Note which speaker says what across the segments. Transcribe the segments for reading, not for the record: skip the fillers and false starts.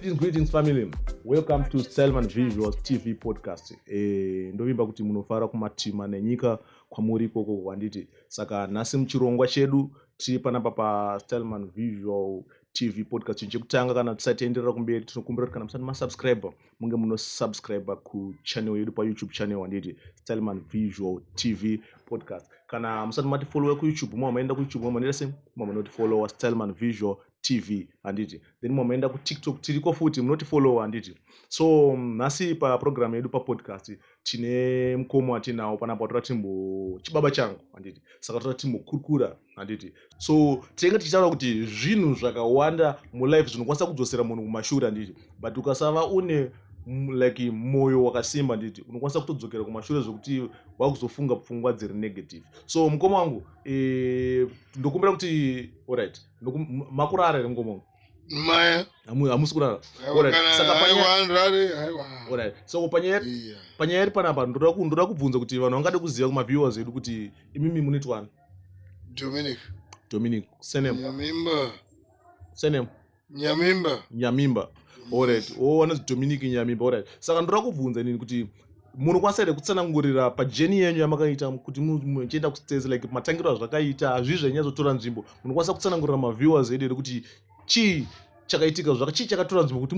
Speaker 1: Greetings family. Welcome to Stelman Visuals TV podcast. Ndovimba kuti munofara kumatima nenyika kwamuri ikoko kwanditi. Saka nhasi muchirongwa chedu tiri panapa pa Stelman Visual TV podcast chekutanga. Kana tisati enderera kumberi tinokumbira kuti kana musati masubscribe munge munosubscribe ku channel yedu pa YouTube channel wanditi Stelman Visual TV podcast. Kana musati mati follow ku YouTube mumaenda ku YouTube mumaenda se mumanoti follow Stelman Visual TV anditi, then mumaenda ku TikTok tiriko futi munoti follow anditi. So nasi pa program yedu pa podcast tine mkomo atinawo panapa toratimbo chibaba changu anditi, saka toratimbo kurukura anditi. So tenga tichitaura kuti zvinhu zvakawanda mu life zvinokwanisa kudzosera munhu kumashure anditi, but ukasava une like moyo wakasimba nditi unokwanisa kutodzokera kumashure zvokuti wakuzofunga pfungwa dziri negative. So mukoma wangu ndokumbira kuti alright makurara ere mukoma wangu
Speaker 2: maya
Speaker 1: hamusi kurara
Speaker 2: alright saka
Speaker 1: alright so panyaya panapa ndoda kubvunza kuti vanhu vangade kuziva kuma viewers edu kuti imimi munitwani. Dominic surname Nyamimba. Alright, wanonzi Dominic Nyamimba. Alright, saka ndoda kubvunza inini kuti munokwanisa ere kutsanangurira pajeni yenyu yamakaita kuti muchienda kustage like matangiro azvakaita azvizvi zvinyatsotora nzvimbo, munokwanisa kutsanangurira maviewers edu kuti chii chakaitika chii chakatora nzvimbo kuti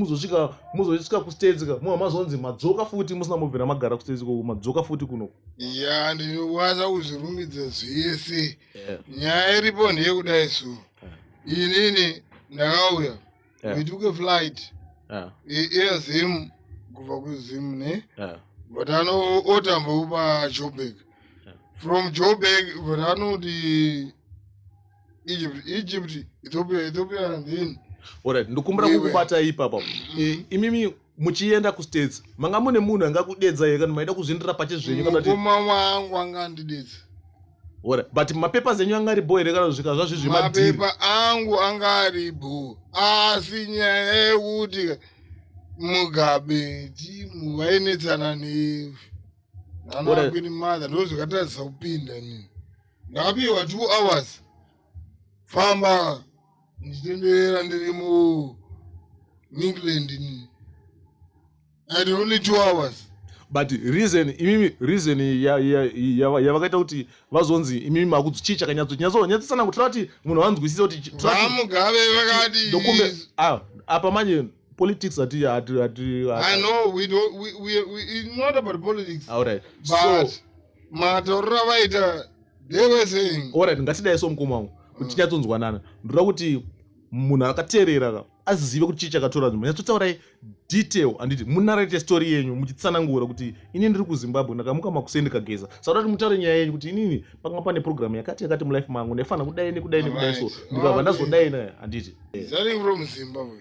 Speaker 1: muzosvika kustage mazonzi madzoka futi musina mubvira magara kustage ko madzoka futi kuno.
Speaker 2: Ya ndinowaza kuzvirumbidza zvese nyaya iripo ndeyekudai so inini ndakauya ndituke flight ezim kubva kuzim ne but otamba pa Joburg from Joburg but anoti Egypt Ethiopia and then
Speaker 1: alright ndokumbira kukubata ipapa imimi muchienda kustates manga mune munhu angakudedza here kana maida kuzvindira pache zvenyu kana kuti
Speaker 2: mama wangu angandidedza.
Speaker 1: Alright, but mapepers enyu angaribo here kana zvika zvazvizvi
Speaker 2: mapepa angu angaribo asi nyaya yekuti Mugabe timu vainetsana nanakwini mother ndozvikatadzisa kupinda nini ndakapiwa 2 hours famba ndichitenderera ndiri muEngland nini and only 2 hours.
Speaker 1: But reason yavakaita kuti vazonzi imimi makudzi chii chakanyatsotsana kuti kuti munhu wanzwisisa kuti
Speaker 2: Mugabe vakati
Speaker 1: ndokumbe apa manje politics I
Speaker 2: know we it's not about politics.
Speaker 1: Alright,
Speaker 2: but mataurira vaita they were saying
Speaker 1: alright ngatidai so mukoma wangu kuti tinyatsonzwanana ndoda kuti munhu akateerera azive kuti chii chakatora nzvimbo nyatsotsaurai detail anditi munarate story yenyu muchitsanangura kuti ini ndiri kuZimbabwe ndakamuka makusei ndikageza saka kuti mutaure nyaya yenyu kuti inini panga pane program yakati mulife mangu ndaifanira kudai nekudai so ndikabva ndazodai naye anditi
Speaker 2: starting from Zimbabwe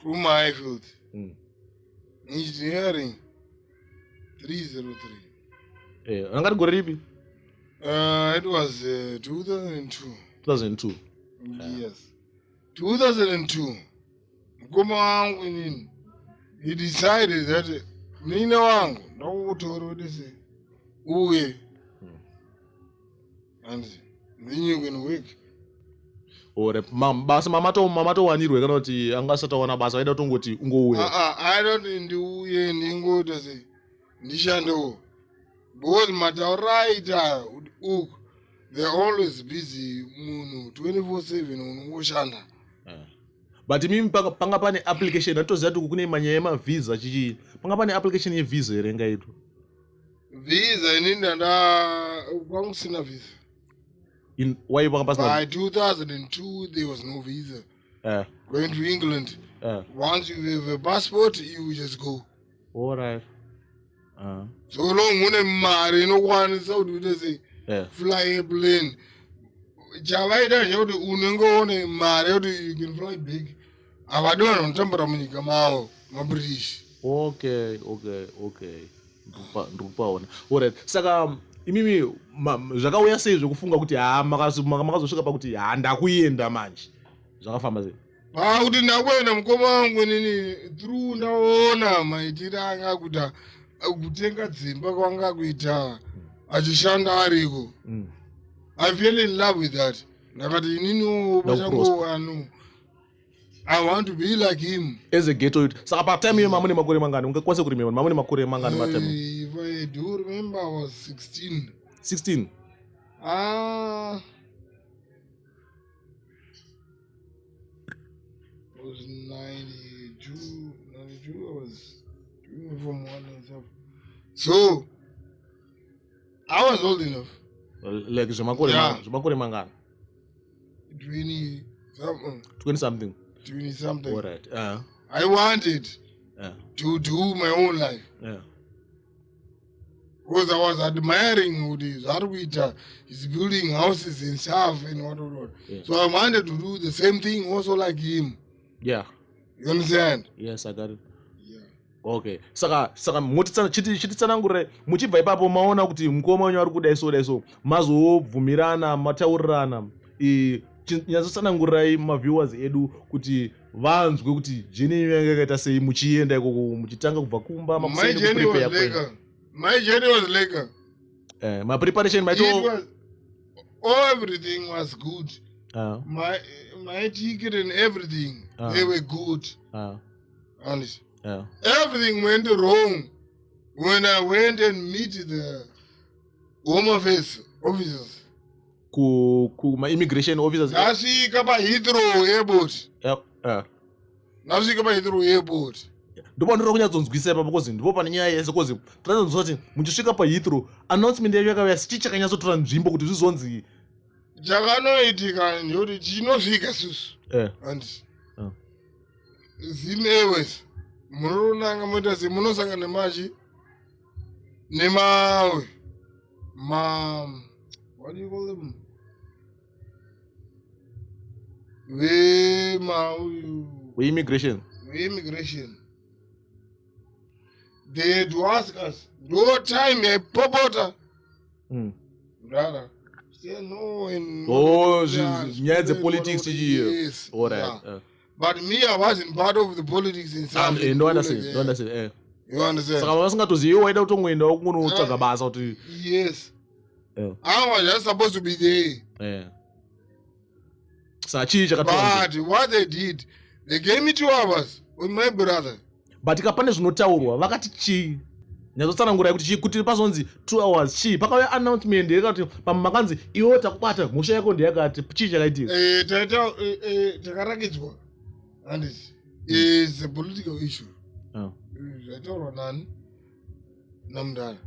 Speaker 2: from Highfield engineering 303
Speaker 1: angati gore ripi
Speaker 2: it was 2002 yes 2002 mukoma wangu inini he decided that nina wangu ndakutora kuti uye and then you can work.
Speaker 1: Ore basa mamatowanirwe kana kuti angasatawana basa aida tongoti ungouya
Speaker 2: aidoti ndiuye ndingoti se ndishandewo because matauraita uku they're always busy munhu 24/7 unongoshanda.
Speaker 1: But mimi panga pane application atoziva kuti kune manyaya emavisa chichi panga pane application yevisa here ngaitu
Speaker 2: visa inini kwangu sina visa.
Speaker 1: Why panga pasina?
Speaker 2: By 2002 there was no visa. Going to England. Once you have a passport you just go.
Speaker 1: Alright.
Speaker 2: So long une mari inokwanisa kuti uite fly a plane chavaita chekuti unengoone mari yekuti you can fly big avadi vanhu vanotambura munyika mavo maBritish.
Speaker 1: Okay ndikupaona. Alright, saka imimi zvakauya sei zvokufunga kuti makazosvika pakuti ndakuenda manje zvakafamba sei?
Speaker 2: Kuti ndakuenda mukoma wangu nini through ndaona maitiro anga kuita kutenga dzimba kwanga kuita achishanda ariko. I fell in love with that. Ndakati inini pachangu vanhu I want to be like him.
Speaker 1: As a ghetto youth. Saka pa time hiyo mamuni makore mangani. Ungekwanisa kuremember mamuni makore mangani pa time.
Speaker 2: If I do remember, I was 16.
Speaker 1: 16.
Speaker 2: I was 92. I was doing from 1 and stuff. So I was old enough.
Speaker 1: Like zvimakore mangani.
Speaker 2: 20 something.
Speaker 1: 20 something.
Speaker 2: 20 something.
Speaker 1: All right.
Speaker 2: I wanted to do my own life. Because I was admiring who this Arwita is building houses and stuff and what. So I wanted to do the same thing also like him.
Speaker 1: Yeah.
Speaker 2: You understand?
Speaker 1: Yes, I got it.
Speaker 2: Yeah.
Speaker 1: Okay. Saka chititsanangurire muchibva ipapo maona kuti mukoma wenyu ari kudaiso mazobvumirana mataurirana nyazotsanangurirai maviewers edu kuti vanzwe kuti jeni yenyu yanga yakaita sei muchienda ikoko muchitanga kubva kumba
Speaker 2: My journey was later.
Speaker 1: My preparation
Speaker 2: everything was good. My ticket and everything they were good. Honest. Everything went wrong when I went and meet the Home Affairs officers.
Speaker 1: My immigration officers.
Speaker 2: Nasvika paHeathrow Airport. Nasvika paHeathrow Airport.
Speaker 1: Ndipo ndiri kunyatsonzwisa ipapo kozi ndipo pane nyaya yese kozi tinazonzwa kuti muchisvika paHeathrow announcement yacho yakauya chichakanyatsotora nzvimbo kuti zvizonzi
Speaker 2: chakanoitika ndekuti chinosvika susu and Zim Airways munoronanga moita semunosangana nemachi nemawe what do you call them?
Speaker 1: Immigration.
Speaker 2: They had to ask us, no time, a popota. Brother. Say no.
Speaker 1: Yeah, the politics.
Speaker 2: Yes.
Speaker 1: All right.
Speaker 2: But me, I wasn't part of the politics in South Africa.
Speaker 1: Don't understand.
Speaker 2: You understand?
Speaker 1: So I wasn't to see you. I don't know.
Speaker 2: Yes. I was just supposed to be there. But what they did, they gave me 2 hours with my brother.
Speaker 1: But ikapane zvinotaurwa vakati chii nyazotsanangurai kuti pazonzi 2 hours chii pakauya announcement yakati pamakanzi iwo takubata mhosva yako ndeyakati chii chakaitika
Speaker 2: takarakidzwa and it's a political issue. Zvataurwa nani namudara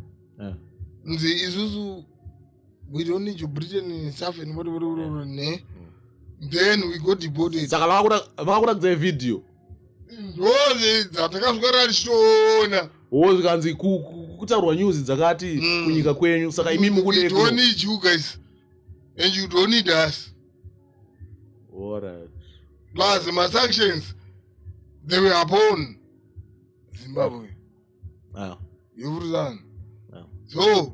Speaker 2: nzi isusu we don't need your Britain and stuff and whatever ne. Then we got deported.
Speaker 1: Saka vakakurakidza video
Speaker 2: ndozi dzatakaswera tichiona
Speaker 1: zvikanzi kutaurwa news dzakati kunyika kwenyu saka imi mukudeko.
Speaker 2: We don't need you guys and you don't need us.
Speaker 1: All right.
Speaker 2: Plus my sanctions they were upon Zimbabwe. You understand? So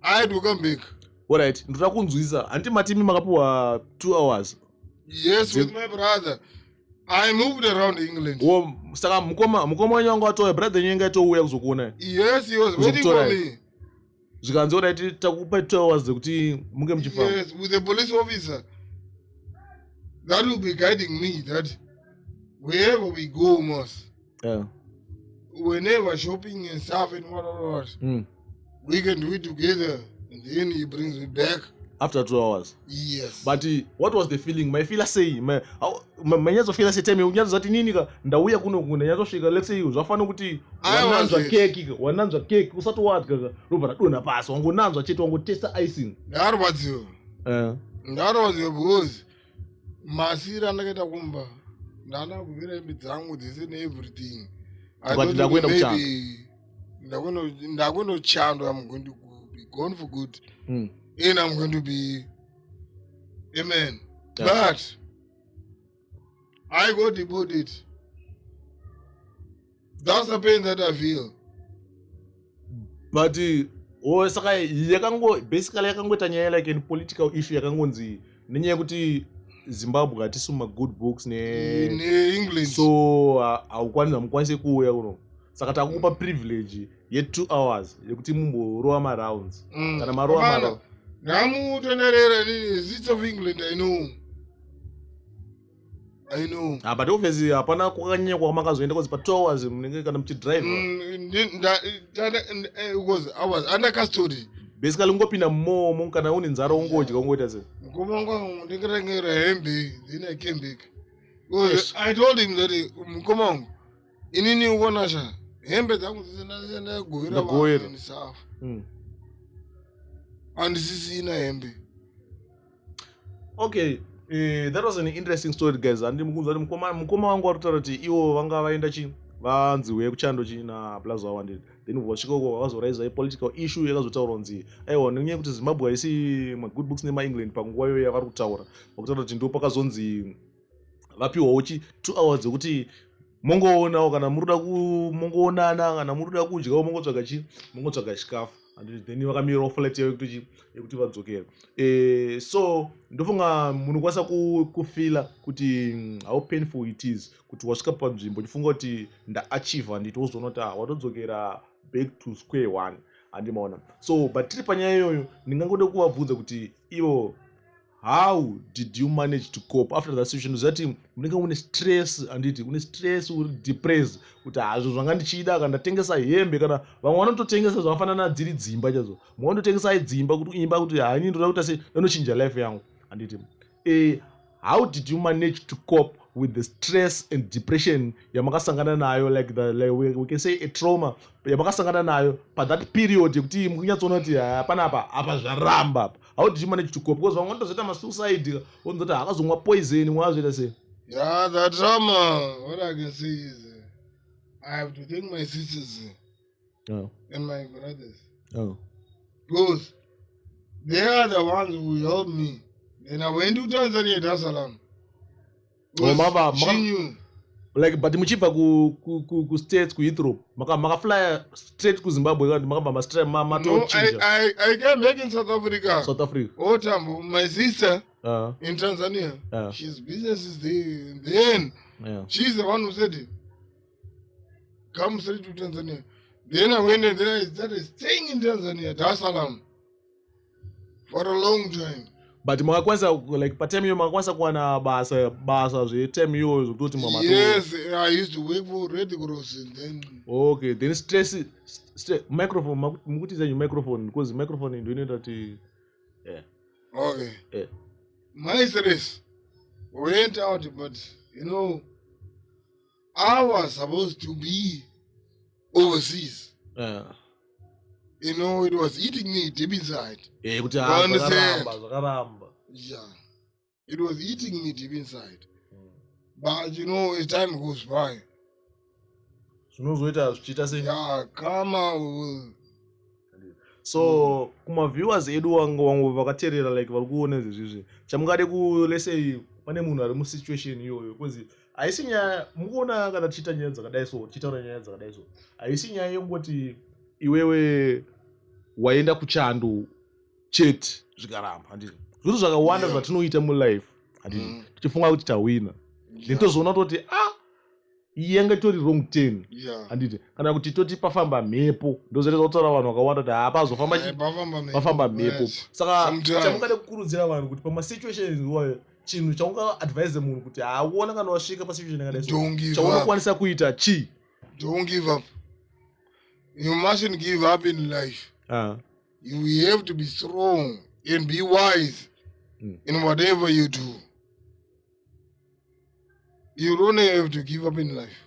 Speaker 2: I had to come back.
Speaker 1: All right. Ndoda kunzwisa handiti matimi makapuwa 2 hours.
Speaker 2: Yes, with my brother. I moved around England.
Speaker 1: Saka mukoma wenyu wanga watoya brother yenyu atouya kuzokuona.
Speaker 2: Yes, he was waiting for me.
Speaker 1: Zvikanzi alright takupa 2 hours dzekuti munge muchifamba.
Speaker 2: Yes, with the police officer. That will be guiding me that wherever we go must. Whenever shopping and stuff and what. We can do it together. And then he brings me back.
Speaker 1: After 2 hours.
Speaker 2: Yes.
Speaker 1: But what was the feeling? My feel say, my feel say tell me unyazoti nini ka ndauya kuno nyazosvika let's say zvafana kuti wananzwa cake usati wadya robva radonha pasi wangonanzwa chete wangotesta icing.
Speaker 2: Ndarwadziwa. Ndarwadziwa because masira ndakaita kumba ndana kuvira hembe dzangu dzese neeverything.
Speaker 1: But ndakwenda kuchanda.
Speaker 2: Ndakwenda kuchanda. I'm going to be gone for good. And I'm going to be a man. Yeah. But I got deported. That's the pain that I feel.
Speaker 1: But saka basically yakangoita nyaya like in political issue yakangonzi nenyaya yekuti Zimbabwe hatisuma good books
Speaker 2: ne England.
Speaker 1: So hamukwanisi kuuya kuno. Saka takupa privilege ye 2 hours yekuti mumborova marounds. Kana marova marounds.
Speaker 2: Namu tenerera ni Seats of England I know. I know.
Speaker 1: But obviously hapana kwakanyanya kwamakazoenda kwa pa 2 hours munenge kana muchidrive.
Speaker 2: Because I was under custody.
Speaker 1: Basically ungopinda mmomo kana une nzara ungodya ungoita se.
Speaker 2: Mkomongo ndingerengera hembe then I came back. Because I told him that mkomongo inini ukonasha hembe dzangu dzina govera vanhu nisafa. Andisisina hembe.
Speaker 1: Okay. That was an interesting story guys. And mukoma wangu arutaura kuti iwo vanga vaenda chi vanziwe kuchando china Plaza Wanded. Then vosvikoko vakazoraisa political issue yakazotaura kunzi aiwa nenyaya kuti Zimbabwe haisi magood books nemaEngland panguva iyoyo yavari kutaura vakutaura kuti ndo pakazonzi vapiwawo chi 2 hours dzekuti mongoonawo kana mongoonana kana muri kuda kudyawo mongotsvaga chikafu. And then vakamirawo flight yavo yekuti vadzokera. So ndofunga munhu kwanisa kufila kuti how painful it is kuti wasvika panzvimbo chifunga kuti ndaachieve handiti wozoona kuti watodzokera back to square one handimaona. So but tiri panyaya iyoyo ndingangode kuvabvunza kuti ivo how did you manage to cope after that situation? Zati munenge une stress handiti une stress uri depressed kuti hazvo zvanga ndichida kana ndatengesa hembe kana vamwe vanototengesa zvakafanana dziri dzimba chazo mwanototengesa dzimba kuti imba kuti hani ndoda kuti ase ndanochinja life yangu handiti. How did you manage to cope with the stress and depression yamakasangana nayo like we can say a trauma yamakasangana nayo pa that period yekuti mukunyatsoona kuti panapa apa zvaramba? How did you manage to cope? Because vamwe vanotozoita masuicide vonzoti akazomwa poison mwazoita sei?
Speaker 2: Yeah, that trauma, what I can say is I have to thank my sisters and my brothers. Because they are the ones who helped me. Then I went to Tanzania, Dar es Salaam. She knew.
Speaker 1: Like, but muchibva ku states ku Heathrow makafly straight ku Zimbabwe kandi makabva matochinja.
Speaker 2: I came back in South Africa.
Speaker 1: South Africa.
Speaker 2: Otambo, my sister in Tanzania. She's business is there. Then she's the one who said, come straight to Tanzania. Then I went and then I started staying in Tanzania, Dar es Salaam, for a long time.
Speaker 1: But makakwanisa like patime iyo makakwanisa kuwa na basa zvetime iyo zvokuti mamato.
Speaker 2: Yes, I used to work for Red Cross and then.
Speaker 1: Okay, then stress microphone mukuti zenyu microphone because microphone ndio inoita kuti
Speaker 2: Okay. My stress went out, but you know I was supposed to be overseas. You know, it was eating me deep inside.
Speaker 1: You
Speaker 2: understand? Yeah. It was eating me deep inside. But you know, as time goes by, yeah, karma.
Speaker 1: So kuma viewers edu wangu vakateerera like vari kuona izvezvi chamungade kulesei pane munhu ari musituation iyoyo because haisi nyaya mukuona kana tichiita nyaya dzakadai so tichitaura nyaya dzakadai so haisi nyaya yongoti iwewe waenda kuchando chete zvikaramba handiti zviro zvakawanda zvatinoita mulife handiti tichifunga kuti tawina then tozoona toti yanga itori wrong turn handiti kana kuti toti pafamba mhepo ndozoita kutaura vanhu vakawanda kuti pafamba mhepo saka chamungade kukurudzira vanhu kuti pamasituations iwayo chinhu chaungaadvise munhu kuti akuona kana wasvika pasituation yakadai chaunokwanisa kuita chi?
Speaker 2: Don't give up. You mustn't give up in life. You have to be strong and be wise in whatever you do. You don't have to give up in life.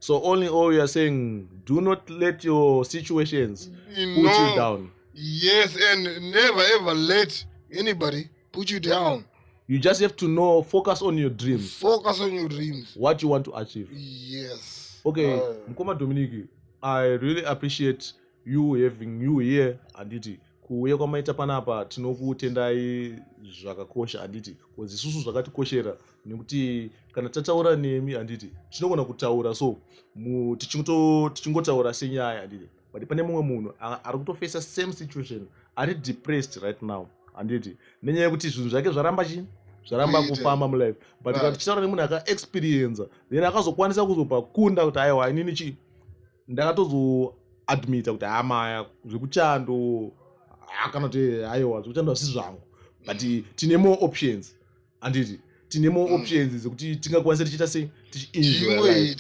Speaker 1: So all you are saying, do not let your situations put you down.
Speaker 2: Yes, and never ever let anybody put you down.
Speaker 1: You just have to know, focus on your dreams.
Speaker 2: Focus on your dreams.
Speaker 1: What you want to achieve.
Speaker 2: Yes.
Speaker 1: Okay, Mkoma Dominique, I really appreciate you having you here anditi kuuya kwamaita panapa tinokutendai zvakakosha anditi because isusu zvakatikoshera nekuti kana tataura nemi anditi tinogona kutaura so tichingotaura senyaya anditi but pane mumwe munhu ari kutofesa same situation ari depressed right now anditi nenyaya yekuti zvinhu zvake zvaramba kufamba mulife but kana tichitaura nemunhu akaexperience then akazokwanisa kuzopa kunda kuti aiwa inini ndakatozoadmita kuti hamaya zvekuchando kana kuti aiwa zvekuchando hasi zvangu but tine more options anditi tine more options dzekuti tingakwanisa tichiita sei tichienjoy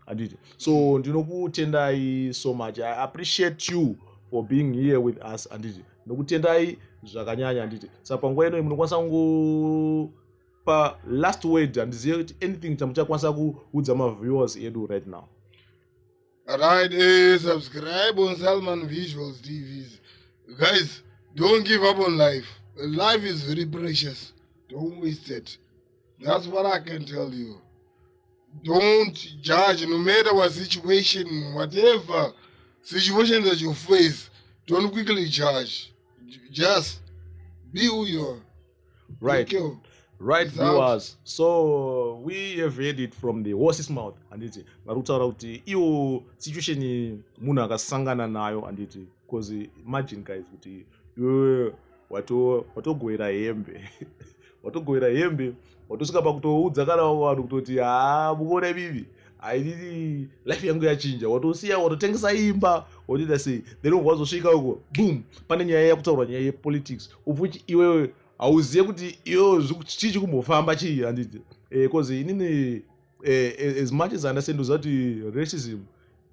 Speaker 1: handiti. So ndinokutendai so much. I appreciate you for being here with us handiti. Ndinokutendai zvakanyanya handiti. Saka panguva ino munokwanisa kungopa last word handizive kuti anything chamuchakwanisa kuudza maviewers edu right now.
Speaker 2: Right, subscribe on Selman Visuals TVs. Guys, don't give up on life. Life is very precious. Don't waste it. That's what I can tell you. Don't judge, no matter what situation, whatever situation that you face, don't quickly judge. Just be who you are.
Speaker 1: Right. Right, viewers. So we have heard it from the horse's mouth handiti. Varutaura kuti iyo situation munhu akasangana nayo handiti. Because imagine guys kuti iwe watogowera hembe. Watogowera hembe, watosvika pakutoudza kana vanhu kutoti mukuona bibi haidii life yangu yachinja, watosiya watotengesa imba watoita sei, then wazosvika uko boom pane nyaya yakutaura nyaya yepolitics ufuchi iwewe hauzive kuti iyo chii kumbofamba chii handiti. Because inini as much as I understand zati racism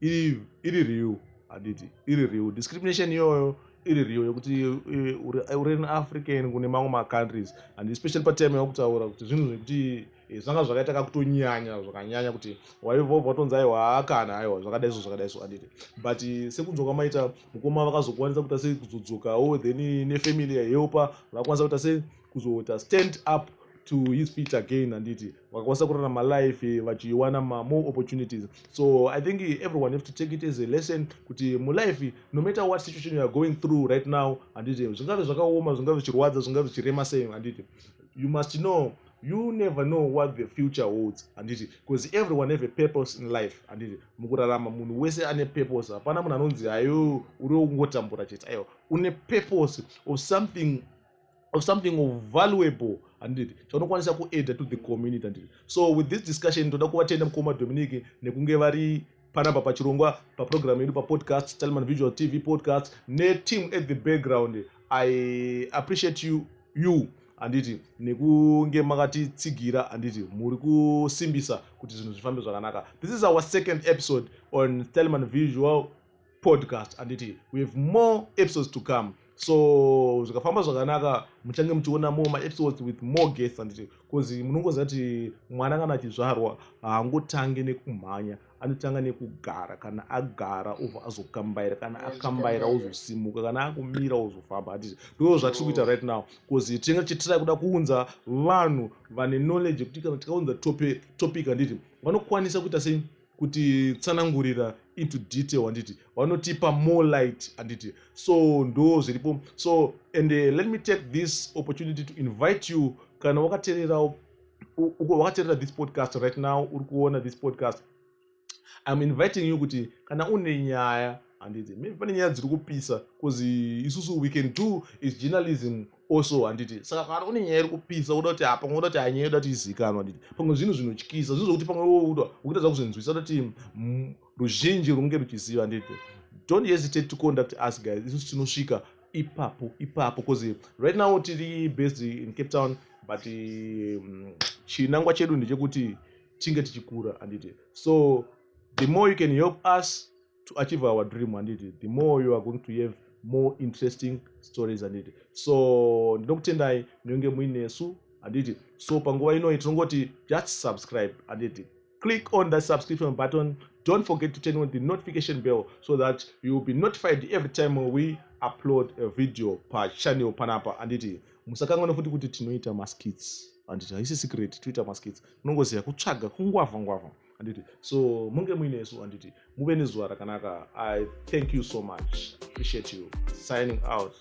Speaker 1: iri real handiti, iri real discrimination iyoyo iri real yekuti uri in African kune mamwe macountries and especially patime yakutaura kuti zvinhu zvekuti zvanga zvakaita kakutonyanya zvakanyanya kuti waivobva watonzi aiwa akana aiwa zvakadaiso handiti. But sekunzwa kwamaita mukoma vakazokwanisa kuita sei kuzodzokawo then nefamily yahelpa vakakwanisa kuita sei kuzoita stand up to his feet again handiti, vakakwanisa kurarama life vachiwana more opportunities. So I think everyone have to take it as a lesson kuti mulife no matter what situation you are going through right now handiti, zvingave zvakaoma zvingave zvichirwadza zvingave zvichirema sei handiti, you must know you never know what the future holds handiti, because everyone have a purpose in life handiti. Mukurarama munhu wese ane purpose, hapana munhu anonzi ayo uri kungotambura chete, ayo une purpose of something of valuable handiti chaunokwanisa kuadd to the community handiti. So with this discussion toda kuvatenda mukoma Dominic nekunge vari panapa pachirongwa paprogram yedu papodcast Selman Visual TV podcast neteam at the background. I appreciate you handiti nekunge makatitsigira handiti, muri kusimbisa kuti zvinhu zvifambe zvakanaka. This is our second episode on Selman Visual podcast handiti. We have more episodes to come. So zvikafamba zvakanaka muchange muchiona more episodes with more guests handiti, because munongoziva kuti mwana kana achizvarwa haangotange nekumhanya, anotanga nekugara. Kana agara obva azokambaira, kana akambaira ozosimuka, kana akumira ozofamba handiti. Ndo zvatiri kuita right now, because tinenge tichitira kuda kuunza vanhu vane knowledge kuti kana tikaunza topic handiti vanokwanisa kuita sei kuti tsanangurira into detail handiti, vanotipa more light handiti. So ndo zviripo. So and let me take this opportunity to invite you, kana wakateerera this podcast right now, uri kuona this podcast, I'm inviting you kuti kana une nyaya handiti, maybe pane nyaya dziri kupisa, because isusu we can do is journalism also handiti. Saka kana une nyaya iri kupisa uda kuti apa ngoda kuti anyaya ida kuti izikanwa handiti, pamwe zvinhu zvinotyisa zvinhu zvokuti pamwe ukutadza kuzvinzwisa kuti ruzhinji runge ruchiziva handiti. Don't hesitate to contact us guys, isusu tinosvika ipapo because right now tiri based in Cape Town, but chinangwa chedu ndechekuti tinge tichikura handiti. So the more you can help us to achieve our dream handiti, the more you are going to have more interesting stories handiti. So ndinokutendai munenge muinesu handiti. So panguva ino tinongoti just subscribe handiti. Click on that subscription button. Don't forget to turn on the notification bell so that you will be notified every time we upload a video per channel panapa handiti. Musakangana futi kuti tinoita maskits handiti, haisi secret toita maskits, munongoziva kutsvaga kungwavha handiti. So munge muinesu handiti, muve nezuva rakanaka. I thank you so much, appreciate you. Signing out.